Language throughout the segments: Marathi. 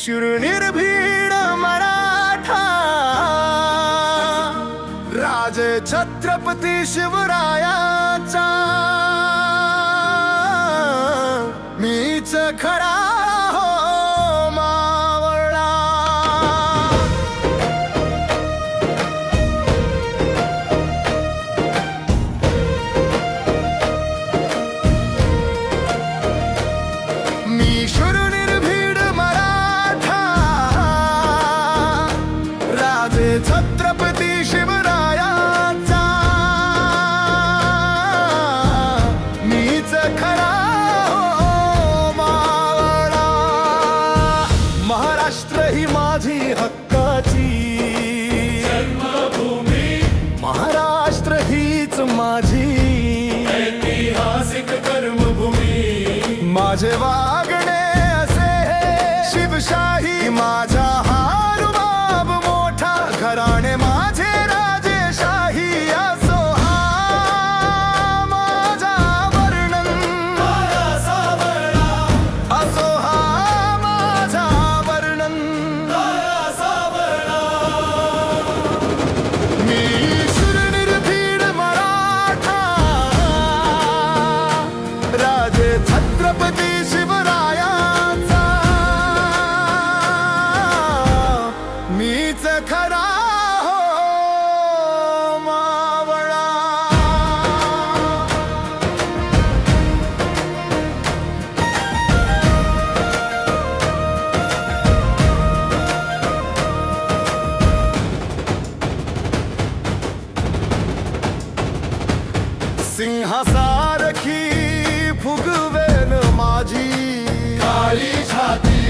शूरनिर्भीड मराठा, राजे छत्रपती शिवरायाचा मीच खरा हो मावळा। मी शूरनिर्भीड मराठा, राजे छत्रपती शिवरायाचा मीच खरा हो मावळा। महाराष्ट्र ही माझी हक्काची जन्मभूमी, महाराष्ट्र हीच माझी ऐतिहासिक कर्मभूमी। माझे वागणे असे शिवशाही, माझा हा रुबाब मोठा, घराणे माझे राजेशाही। असो हा माझा वर्णन, असो हा माझा वर्णन। मी शूरनिर्भीड मराठा, राजे छत्रपती शिवरायाचा मीच खरा हो मावळा। सिंहासारखी फुगवेन माझी काळी छाती,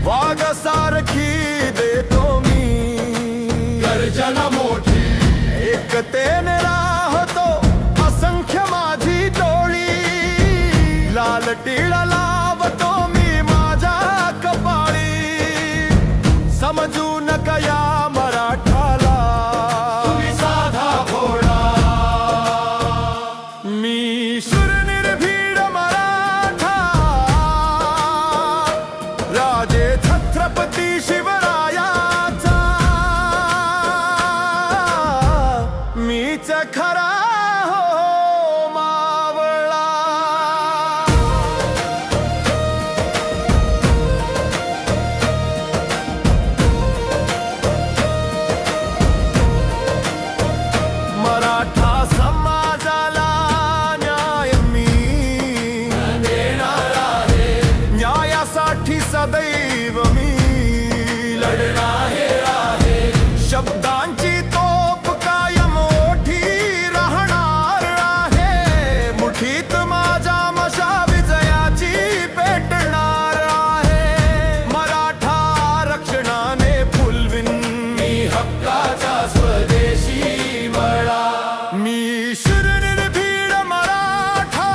वाघासारखी देतो मी गर्जना मोठी। एकतेने राहतो असंख्य माझी टोळी, लाल टिळा लावतो मी माझ्या कपाळी। समजू नका या मराठाला तुम्ही साधा भोळा। मी शूरनिर्भीड मराठा, राजे छत्रपती शिवरायाचा मीच खरा हो मावळा। मराठा समाजाला न्याय मी देणार आहे, न्यायासाठी सदैव मी लढणार आहे। शब्दांची तोफ कायम मोठी राहणार आहे, मुठीत माझ्या मशा विजयाची पेटणार आहे। मराठा रक्षणाने फुलविन मी हक्काचा स्वदेशी मळा। मी शूरनिर्भीड मराठा,